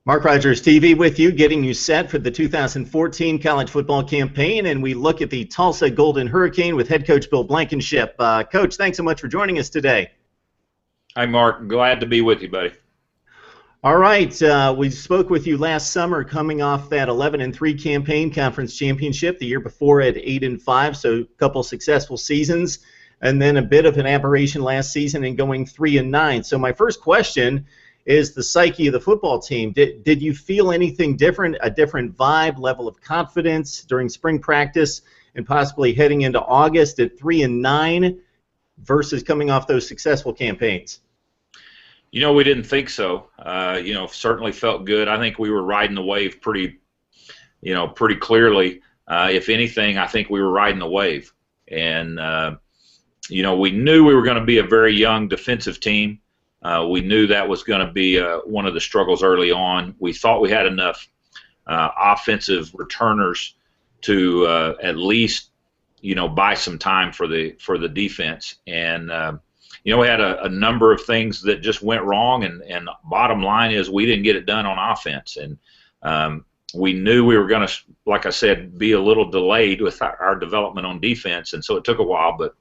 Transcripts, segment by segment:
Mark Rogers TV with you, getting you set for the 2014 college football campaign, and we look at the Tulsa Golden Hurricane with head coach Bill Blankenship. Coach, thanks so much for joining us today. Hi, Mark. Glad to be with you, buddy. All right, we spoke with you last summer coming off that 11-3 campaign conference championship, the year before at 8-5, so a couple successful seasons, and then a bit of an aberration last season in going 3-9. So my first question is the psyche of the football team. Did you feel anything different, a different vibe, level of confidence during spring practice and possibly heading into August at 3-9 versus coming off those successful campaigns? You know, we didn't think so. Certainly felt good. I think we were riding the wave pretty clearly. If anything, I think we were riding the wave. And, we knew we were going to be a very young defensive team. We knew that was going to be one of the struggles early on. We thought we had enough offensive returners to at least, buy some time for the defense. And we had a number of things that just went wrong. And bottom line is we didn't get it done on offense. And we knew we were going to, like I said, be a little delayed with our development on defense. And so it took a while, but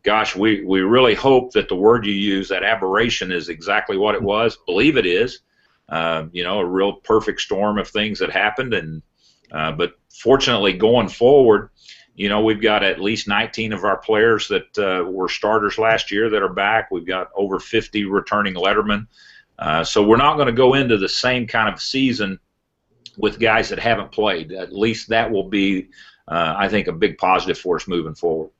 gosh, we really hope that the word you use, that aberration, is exactly what it was. Believe it is. A real perfect storm of things that happened. And but fortunately, going forward, we've got at least 19 of our players that were starters last year that are back. We've got over 50 returning lettermen. So we're not going to go into the same kind of season with guys that haven't played. At least that will be, I think, a big positive for us moving forward.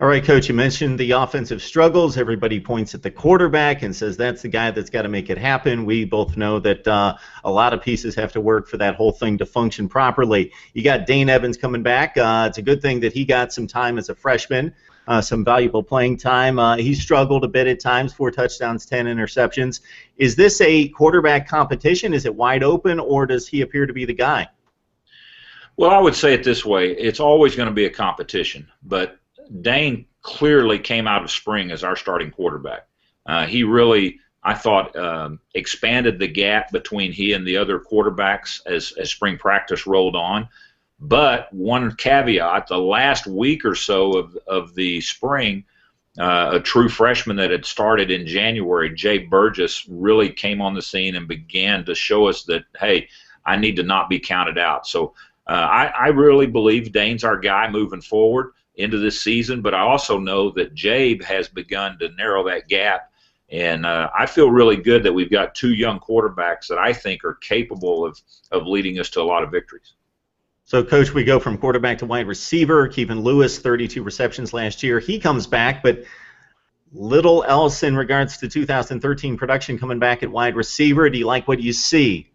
All right, Coach, you mentioned the offensive struggles. Everybody points at the quarterback and says that's the guy that's got to make it happen. We both know that a lot of pieces have to work for that whole thing to function properly. You got Dane Evans coming back. It's a good thing that he got some time as a freshman, some valuable playing time. He struggled a bit at times, 4 touchdowns, 10 interceptions. Is this a quarterback competition? Is it wide open, or does he appear to be the guy? Well, I would say it this way. It's always going to be a competition, but Dane clearly came out of spring as our starting quarterback. He really, I thought, expanded the gap between he and the other quarterbacks as spring practice rolled on. But one caveat, the last week or so of the spring, a true freshman that had started in January, Jay Burgess, really came on the scene and began to show us that, hey, I need to not be counted out. So I really believe Dane's our guy moving forward into this season, but I also know that Jabe has begun to narrow that gap, and I feel really good that we've got 2 young quarterbacks that I think are capable of leading us to a lot of victories. So, Coach, we go from quarterback to wide receiver. Kevin Lewis, 32 receptions last year. He comes back, but little else in regards to 2013 production coming back at wide receiver. Do you like what you see?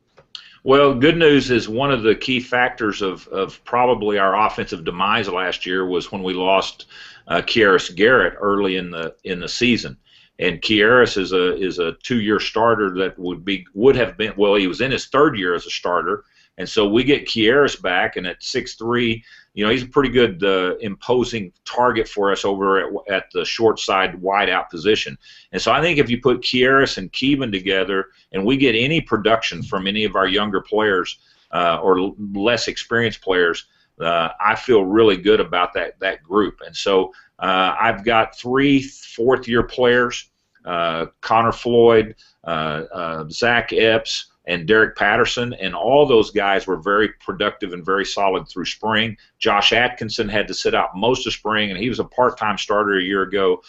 Well, good news is one of the key factors of probably our offensive demise last year was when we lost Kieris Garrett early in the season. And Kieris is a 2-year starter that would have been, well, he was in his 3rd year as a starter. And so we get Kieris back, and at 6'3", he's a pretty good imposing target for us over at the short side wide out position. And so I think if you put Kieris and Kevin together and we get any production from any of our younger players or less experienced players, I feel really good about that group. And so I've got 3 fourth-year players, Connor Floyd, Zach Epps, and Derek Patterson, and all those guys were very productive and very solid through spring. Josh Atkinson had to sit out most of spring, and he was a part-time starter a year ago.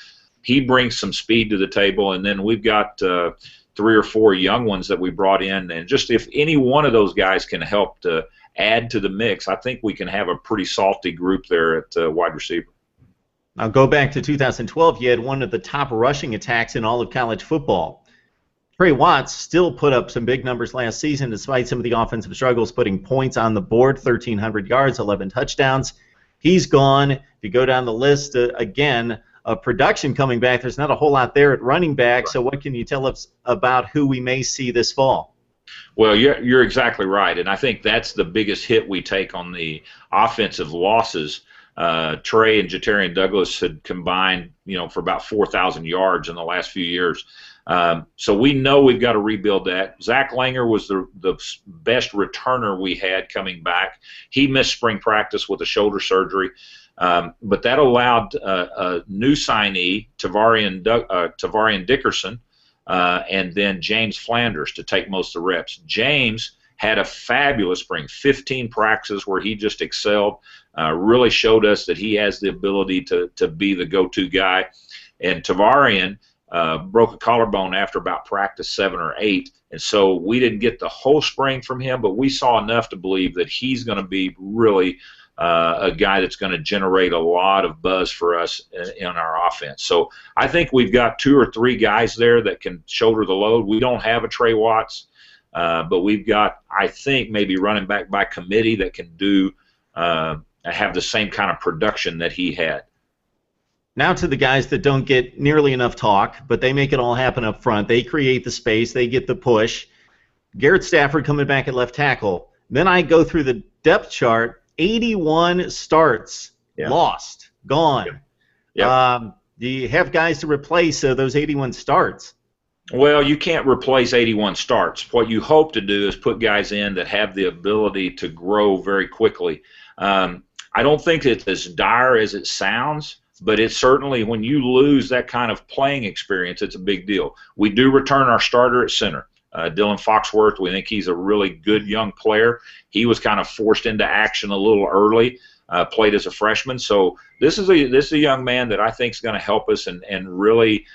He brings some speed to the table, and then we've got 3 or 4 young ones that we brought in, and just if any one of those guys can help to add to the mix, I think we can have a pretty salty group there at wide receiver. Now go back to 2012. You had one of the top rushing attacks in all of college football. Trey Watts still put up some big numbers last season despite some of the offensive struggles, putting points on the board, 1,300 yards, 11 touchdowns. He's gone. If you go down the list, again, production coming back, there's not a whole lot there at running back, so what can you tell us about who we may see this fall? Well, you're exactly right, and I think that's the biggest hit we take on the offensive losses. Trey and Jatarian Douglas had combined, for about 4,000 yards in the last few years. So we know we've got to rebuild that. Zach Langer was the best returner we had coming back. He missed spring practice with a shoulder surgery, but that allowed a new signee, Tavarian Dickerson, and then James Flanders to take most of the reps. James had a fabulous spring, 15 practices where he just excelled, really showed us that he has the ability to be the go-to guy. And Tavarian broke a collarbone after about practice 7 or 8, and so we didn't get the whole spring from him, but we saw enough to believe that he's going to be really a guy that's going to generate a lot of buzz for us in our offense. So I think we've got 2 or 3 guys there that can shoulder the load. We don't have a Trey Watts, but we've got, I think, maybe running back by committee that can do have the same kind of production that he had. Now to the guys that don't get nearly enough talk, but they make it all happen up front. They create the space. They get the push. Garrett Stafford coming back at left tackle. Then I go through the depth chart. 81 starts, lost, gone. Do you have guys to replace those 81 starts? Well, you can't replace 81 starts. What you hope to do is put guys in that have the ability to grow very quickly. I don't think it's as dire as it sounds, but it's certainly, when you lose that kind of playing experience, it's a big deal. We do return our starter at center, Dylan Foxworth. We think he's a really good young player. He was kind of forced into action a little early, played as a freshman. So this is a young man that I think is going to help us and really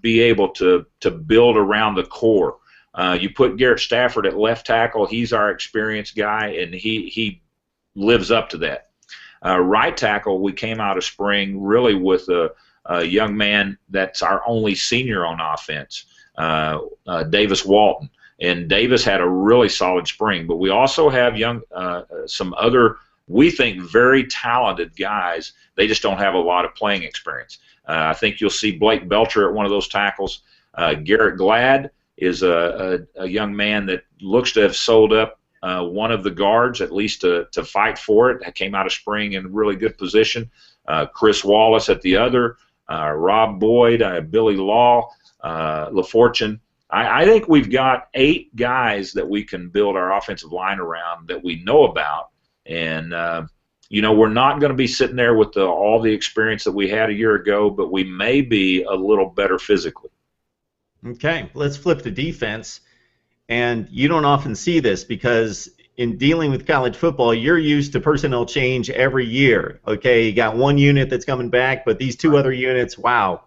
be able to build around the core. You put Garrett Stafford at left tackle. He's our experienced guy, and he lives up to that. Right tackle, we came out of spring really with a young man that's our only senior on offense, Davis Walton. And Davis had a really solid spring, but we also have some other, we think, very talented guys. They just don't have a lot of playing experience. I think you'll see Blake Belcher at one of those tackles. Garrett Glad is a young man that looks to have sold up one of the guards, at least to fight for it. Came out of spring in really good position. Chris Wallace at the other. Rob Boyd, Billy Law, LaFortune. I think we've got 8 guys that we can build our offensive line around that we know about. And, we're not going to be sitting there with all the experience that we had a year ago, but we may be a little better physically. Okay, let's flip to defense. And you don't often see this because in dealing with college football, you're used to personnel change every year. Okay, you got one unit that's coming back, but these 2 other units, wow,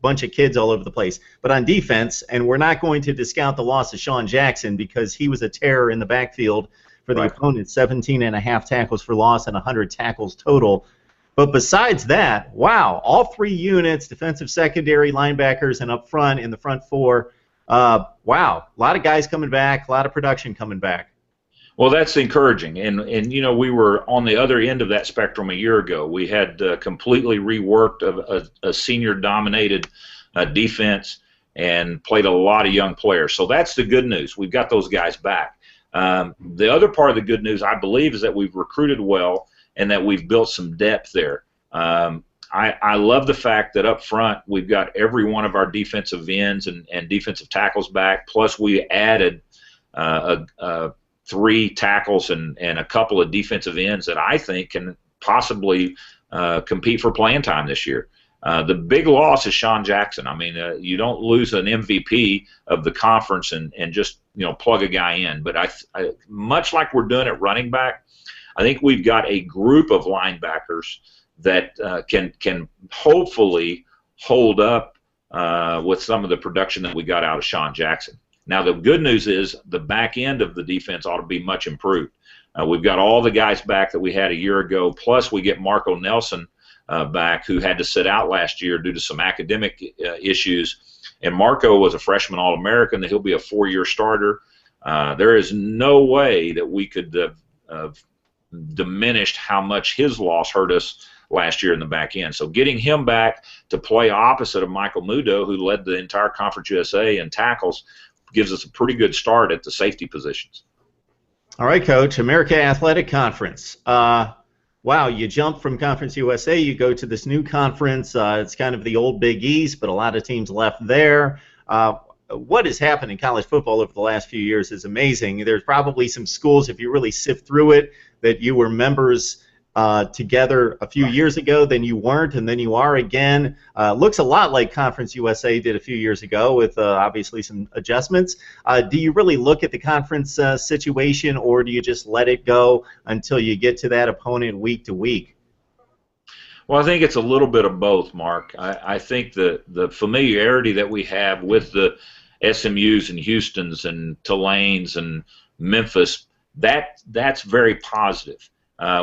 bunch of kids all over the place. But on defense, and we're not going to discount the loss of Sean Jackson because he was a terror in the backfield for the opponent, 17.5 tackles for loss and 100 tackles total. But besides that, wow, all 3 units, defensive secondary, linebackers, and up front in the front 4, wow, a lot of guys coming back, a lot of production coming back. Well, that's encouraging, and we were on the other end of that spectrum a year ago. We had completely reworked a senior-dominated defense and played a lot of young players. So that's the good news. We've got those guys back. The other part of the good news, I believe, is that we've recruited well and that we've built some depth there. I love the fact that up front we've got every one of our defensive ends and defensive tackles back, plus we added 3 tackles and a couple of defensive ends that I think can possibly compete for playing time this year. The big loss is Sean Jackson. I mean, you don't lose an MVP of the conference and just plug a guy in. But I much like we're doing at running back, I think we've got a group of linebackers that can hopefully hold up with some of the production that we got out of Sean Jackson. Now, the good news is the back end of the defense ought to be much improved. We've got all the guys back that we had a year ago, plus we get Marco Nelson back, who had to sit out last year due to some academic issues. And Marco was a freshman All-American, that he'll be a 4-year starter. There is no way that we could have diminished how much his loss hurt us last year in the back end. So getting him back to play opposite of Michael Mudo, who led the entire Conference USA in tackles, gives us a pretty good start at the safety positions. All right, Coach, America Athletic Conference. Wow, you jump from Conference USA, you go to this new conference. It's kind of the old Big East, but a lot of teams left there. What has happened in college football over the last few years is amazing. There's probably some schools, if you really sift through it, that you were members together a few years ago, then you weren't, and then you are again. Looks a lot like Conference USA did a few years ago with obviously some adjustments. Do you really look at the conference situation, or do you just let it go until you get to that opponent week to week? Well, I think it's a little bit of both, Mark. I think the familiarity that we have with the SMUs and Houstons and Tulanes and Memphis, that's very positive.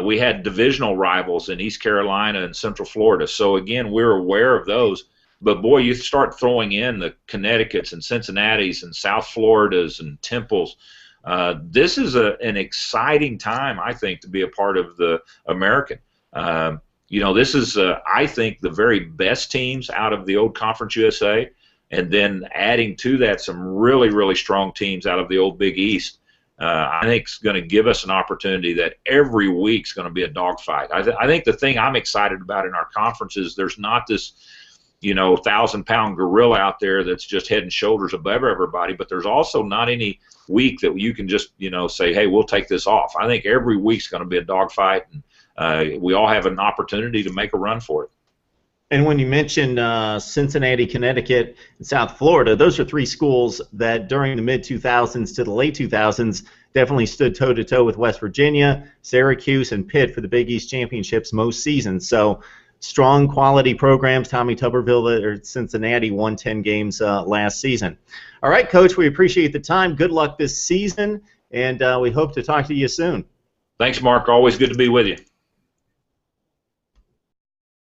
We had divisional rivals in East Carolina and Central Florida, so again, we're aware of those. But boy, you start throwing in the Connecticut's and Cincinnati's and South Florida's and Temple's. This is an exciting time, I think, to be a part of the American. You know, this is, I think, the very best teams out of the old Conference USA, and then adding to that some really, really strong teams out of the old Big East. I think it's going to give us an opportunity that every week's going to be a dogfight. I think the thing I'm excited about in our conference is there's not this, you know, 1,000-pound gorilla out there that's just head and shoulders above everybody, but there's also not any week that you can just, you know, say, hey, we'll take this off. I think every week's going to be a dogfight, and we all have an opportunity to make a run for it. And when you mentioned Cincinnati, Connecticut, and South Florida, those are three schools that during the mid-2000s to the late 2000s definitely stood toe-to-toe with West Virginia, Syracuse, and Pitt for the Big East championships most seasons. So strong quality programs. Tommy Tuberville or Cincinnati won 10 games last season. All right, Coach, we appreciate the time. Good luck this season, and we hope to talk to you soon. Thanks, Mark. Always good to be with you.